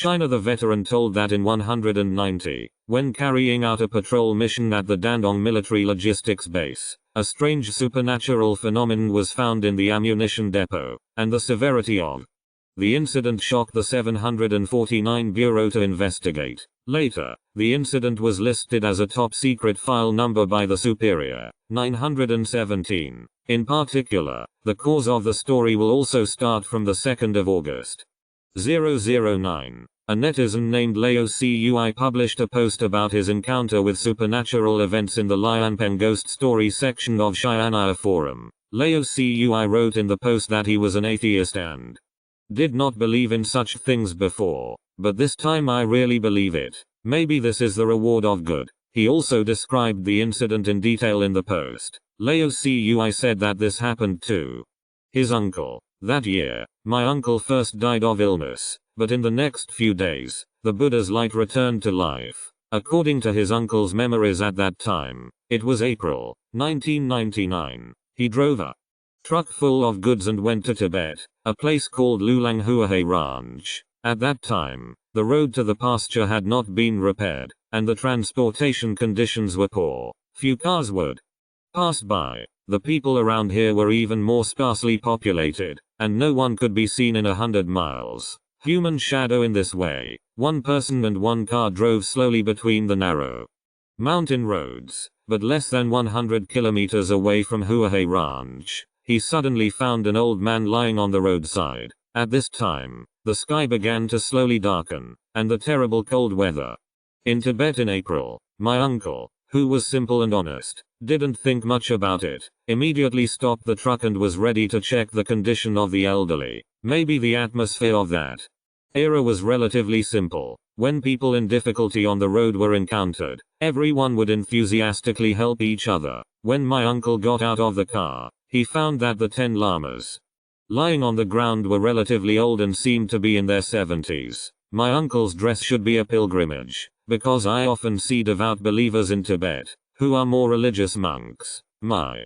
China. The veteran told that in 190, when carrying out a patrol mission at the Dandong military logistics base, a strange supernatural phenomenon was found in the ammunition depot, and the severity of the incident shocked the 749 Bureau to investigate. Later, the incident was listed as a top secret file number by the Superior, 917. In particular, the cause of the story will also start from the 2nd of August. 009. A netizen named Leo Cui published a post about his encounter with supernatural events in the Lianpeng Ghost Story section of Xian'er Forum. Leo Cui wrote in the post that he was an atheist and did not believe in such things before, but this time I really believe it. Maybe this is the reward of good. He also described the incident in detail in the post. Leo Cui said that this happened to his uncle. That year, my uncle first died of illness, but in the next few days, the Buddha's light returned to life. According to his uncle's memories at that time, it was April 1999. He drove a truck full of goods and went to Tibet, a place called Lulang Huahe Ranch. At that time, the road to the pasture had not been repaired, and the transportation conditions were poor. Few cars would pass by. The people around here were even more sparsely populated, and no one could be seen in 100 miles. Human shadow in this way. One person and one car drove slowly between the narrow mountain roads, but less than 100 kilometers away from Huahe Ranch. He suddenly found an old man lying on the roadside. At this time, the sky began to slowly darken, and the terrible cold weather in Tibet in April. My uncle, who was simple and honest, didn't think much about it, immediately stopped the truck and was ready to check the condition of the elderly. Maybe the atmosphere of that era was relatively simple. When people in difficulty on the road were encountered, everyone would enthusiastically help each other. When my uncle got out of the car, he found that the 10 lamas lying on the ground were relatively old and seemed to be in their 70s. My uncle's dress should be a pilgrimage, because I often see devout believers in Tibet, who are more religious monks. My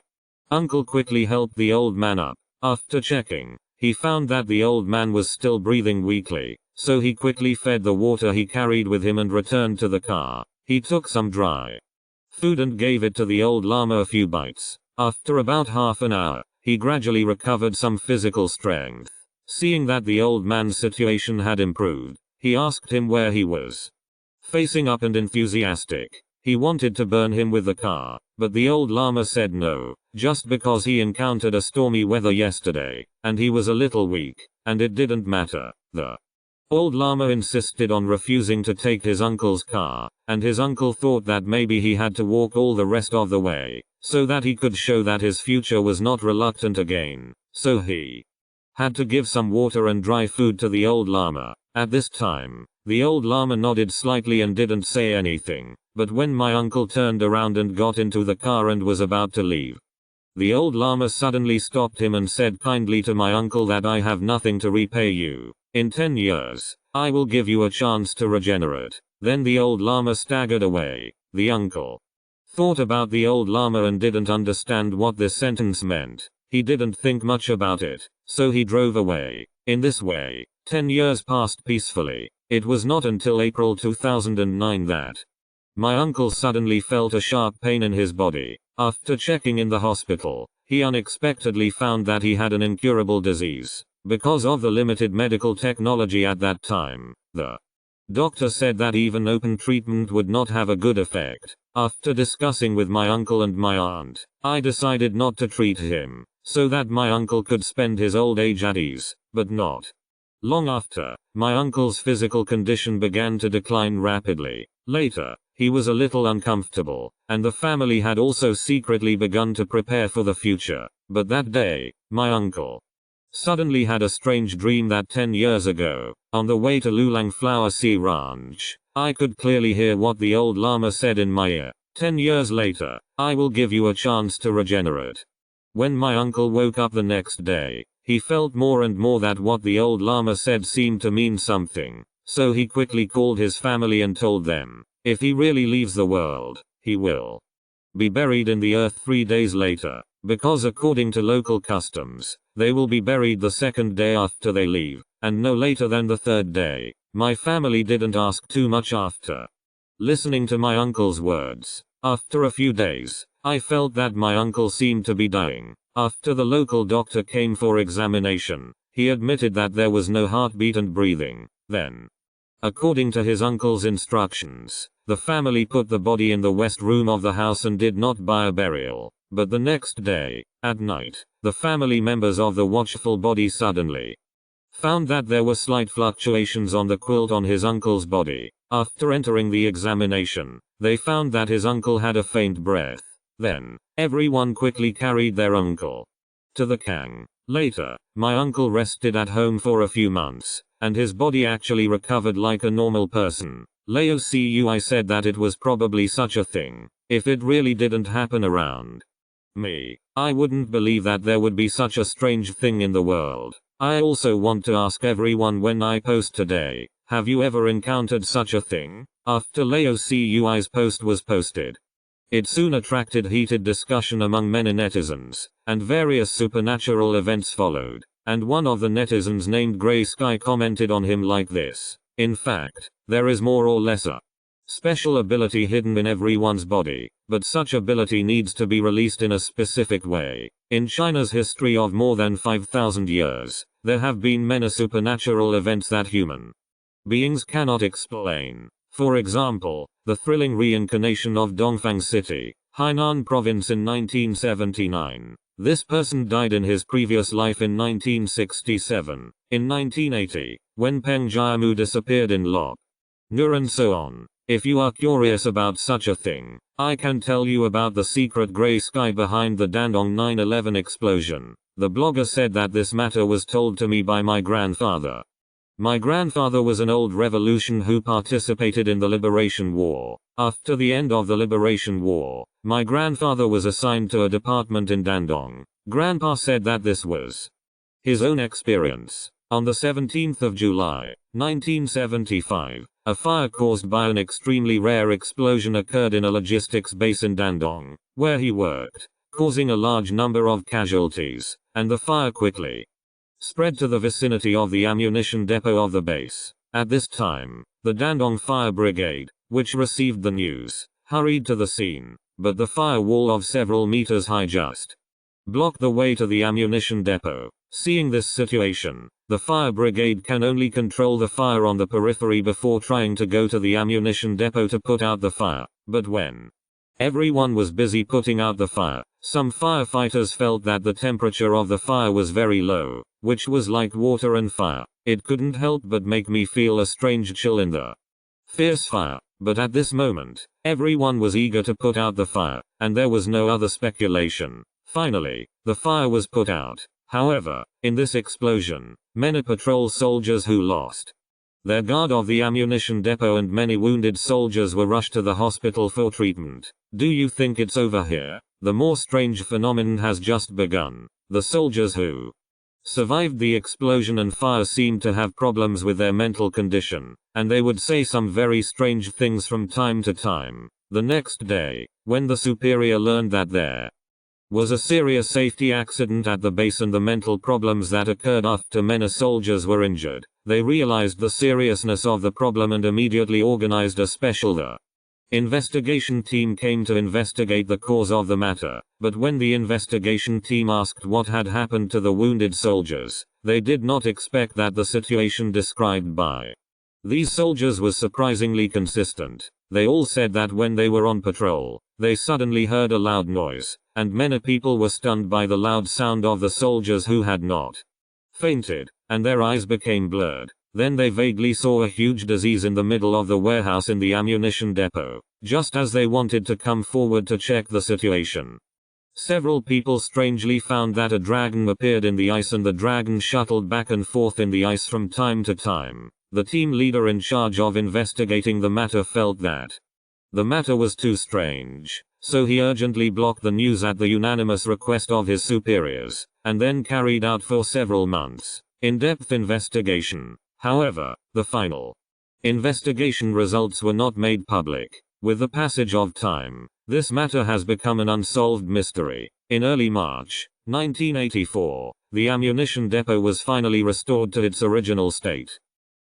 uncle quickly helped the old man up. After checking, he found that the old man was still breathing weakly, so he quickly fed the water he carried with him and returned to the car. He took some dry food and gave it to the old lama a few bites. After about half an hour, he gradually recovered some physical strength. Seeing that the old man's situation had improved, he asked him where he was facing up and enthusiastic. He wanted to burn him with the car, but the old lama said no, just because he encountered a stormy weather yesterday, and he was a little weak, and it didn't matter. The old lama insisted on refusing to take his uncle's car, and his uncle thought that maybe he had to walk all the rest of the way, so that he could show that his future was not reluctant again. So he had to give some water and dry food to the old lama. At this time, the old lama nodded slightly and didn't say anything, but when my uncle turned around and got into the car and was about to leave, the old lama suddenly stopped him and said kindly to my uncle that I have nothing to repay you. In 10 years, I will give you a chance to regenerate. Then the old lama staggered away. The uncle thought about the old lama and didn't understand what this sentence meant. He didn't think much about it, so he drove away. In this way, 10 years passed peacefully. It was not until April 2009 that my uncle suddenly felt a sharp pain in his body. After checking in the hospital, he unexpectedly found that he had an incurable disease. Because of the limited medical technology at that time, the doctor said that even open treatment would not have a good effect. After discussing with my uncle and my aunt, I decided not to treat him, so that my uncle could spend his old age at ease. But not long after, my uncle's physical condition began to decline rapidly. Later, he was a little uncomfortable, and the family had also secretly begun to prepare for the future. But that day, my uncle suddenly had a strange dream that 10 years ago, on the way to Lulang Flower Sea Ranch, I could clearly hear what the old lama said in my ear. 10 years later, I will give you a chance to regenerate. When my uncle woke up the next day, he felt more and more that what the old lama said seemed to mean something. So he quickly called his family and told them, if he really leaves the world, he will be buried in the earth 3 days later, because according to local customs, they will be buried the second day after they leave, and no later than the third day. My family didn't ask too much after listening to my uncle's words. After a few days, I felt that my uncle seemed to be dying. After the local doctor came for examination, he admitted that there was no heartbeat and breathing. Then, according to his uncle's instructions, the family put the body in the west room of the house and did not buy a burial. But the next day, at night, the family members of the watchful body suddenly found that there were slight fluctuations on the quilt on his uncle's body. After entering the examination, they found that his uncle had a faint breath. Then, everyone quickly carried their uncle to the Kang. Later, my uncle rested at home for a few months, and his body actually recovered like a normal person. Leo Cui said that it was probably such a thing. If it really didn't happen around me, I wouldn't believe that there would be such a strange thing in the world. I also want to ask everyone when I post today, have you ever encountered such a thing? After Leo Cui's post was posted, it soon attracted heated discussion among many netizens, and various supernatural events followed, and one of the netizens named Grey Sky commented on him like this: in fact, there is more or less a special ability hidden in everyone's body, but such ability needs to be released in a specific way. In China's history of more than 5,000 years, there have been many supernatural events that human beings cannot explain. For example, the thrilling reincarnation of Dongfang City, Hainan Province in 1979. This person died in his previous life in 1967. In 1980, when Peng Jiamu disappeared in Lop Nur and so on. If you are curious about such a thing, I can tell you about the secret grey sky behind the Dandong 9/11 explosion. The blogger said that this matter was told to me by my grandfather. My grandfather was an old revolution who participated in the Liberation War. After the end of the Liberation War, my grandfather was assigned to a department in Dandong. Grandpa said that this was his own experience. On the 17th of July, 1975, a fire caused by an extremely rare explosion occurred in a logistics base in Dandong, where he worked, causing a large number of casualties, and the fire quickly spread to the vicinity of the ammunition depot of the base. At this time, the Dandong Fire Brigade, which received the news, hurried to the scene, but the firewall of several meters high just blocked the way to the ammunition depot. Seeing this situation, the fire brigade can only control the fire on the periphery before trying to go to the ammunition depot to put out the fire. But when everyone was busy putting out the fire, some firefighters felt that the temperature of the fire was very low, which was like water and fire. It couldn't help but make me feel a strange chill in the fierce fire. But at this moment, everyone was eager to put out the fire, and there was no other speculation. Finally, the fire was put out. However, in this explosion, many patrol soldiers who lost their guard of the ammunition depot and many wounded soldiers were rushed to the hospital for treatment. Do you think it's over here? The more strange phenomenon has just begun. The soldiers who survived the explosion and fire seemed to have problems with their mental condition, and they would say some very strange things from time to time. The next day, when the superior learned that there was a serious safety accident at the base and the mental problems that occurred after many soldiers were injured, they realized the seriousness of the problem and immediately organized a special investigation team came to investigate the cause of the matter. But when the investigation team asked what had happened to the wounded soldiers, they did not expect that the situation described by these soldiers was surprisingly consistent. They all said that when they were on patrol, they suddenly heard a loud noise, and many people were stunned by the loud sound of the soldiers who had not fainted, and their eyes became blurred. Then they vaguely saw a huge disease in the middle of the warehouse in the ammunition depot, just as they wanted to come forward to check the situation. Several people strangely found that a dragon appeared in the ice and the dragon shuttled back and forth in the ice from time to time. The team leader in charge of investigating the matter felt that the matter was too strange, so he urgently blocked the news at the unanimous request of his superiors, and then carried out for several months in-depth investigation. However, the final investigation results were not made public. With the passage of time, this matter has become an unsolved mystery. In early March 1984, the ammunition depot was finally restored to its original state.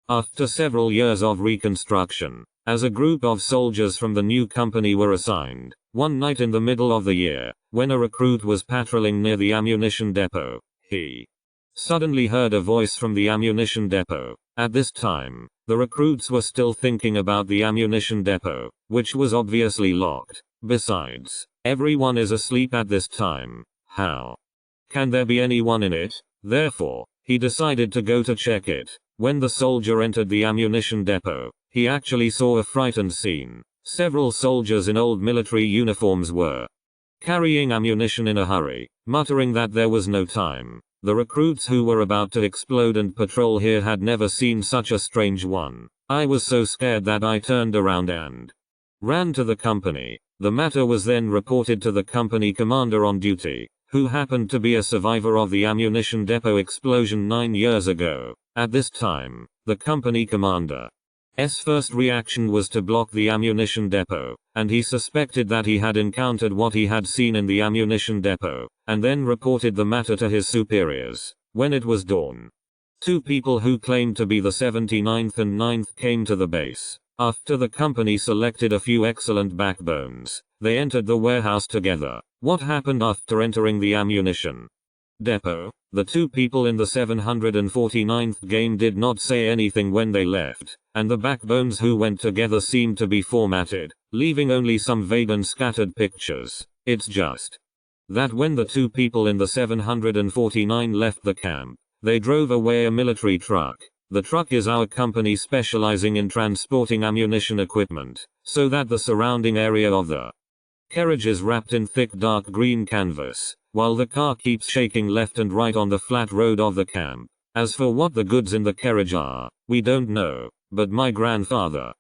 After several years of reconstruction, as a group of soldiers from the new company were assigned, one night in the middle of the year, when a recruit was patrolling near the ammunition depot, he suddenly heard a voice from the ammunition depot. At this time, the recruits were still thinking about the ammunition depot, which was obviously locked. Besides, everyone is asleep at this time. How can there be anyone in it? Therefore, he decided to go to check it. When the soldier entered the ammunition depot, he actually saw a frightened scene. Several soldiers in old military uniforms were carrying ammunition in a hurry, muttering that there was no time. The recruits who were about to explode and patrol here had never seen such a strange one. I was so scared that I turned around and ran to the company. The matter was then reported to the company commander on duty, who happened to be a survivor of the ammunition depot explosion 9 years ago. At this time, the company commander's first reaction was to block the ammunition depot, and he suspected that he had encountered what he had seen in the ammunition depot, and then reported the matter to his superiors. When it was dawn, 2 people who claimed to be the 79th and 9th came to the base. After the company selected a few excellent backbones, they entered the warehouse together. What happened after entering the ammunition depot? The 2 people in the 749th game did not say anything when they left, and the backbones who went together seemed to be formatted, leaving only some vague and scattered pictures. It's just that when the 2 people in the 749 left the camp, they drove away a military truck. The truck is our company specializing in transporting ammunition equipment, so that the surrounding area of the carriage is wrapped in thick dark green canvas, while the car keeps shaking left and right on the flat road of the camp. As for what the goods in the carriage are, we don't know, but my grandfather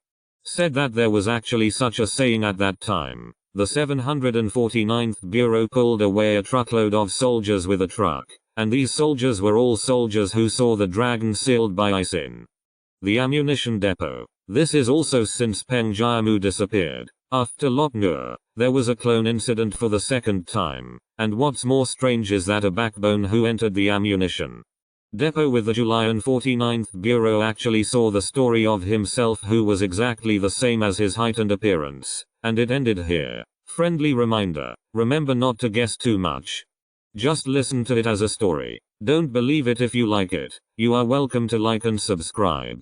said that there was actually such a saying at that time. The 749th Bureau pulled away a truckload of soldiers with a truck, and these soldiers were all soldiers who saw the dragon sealed by ice in the ammunition depot. This is also since Peng Jiamu disappeared. After Lok Nur, there was a clone incident for the 2nd time, and what's more strange is that a backbone who entered the ammunition depot with the Julian 49th Bureau actually saw the story of himself who was exactly the same as his height and appearance, and it ended here. Friendly reminder, remember not to guess too much. Just listen to it as a story. Don't believe it if you like it. You are welcome to like and subscribe.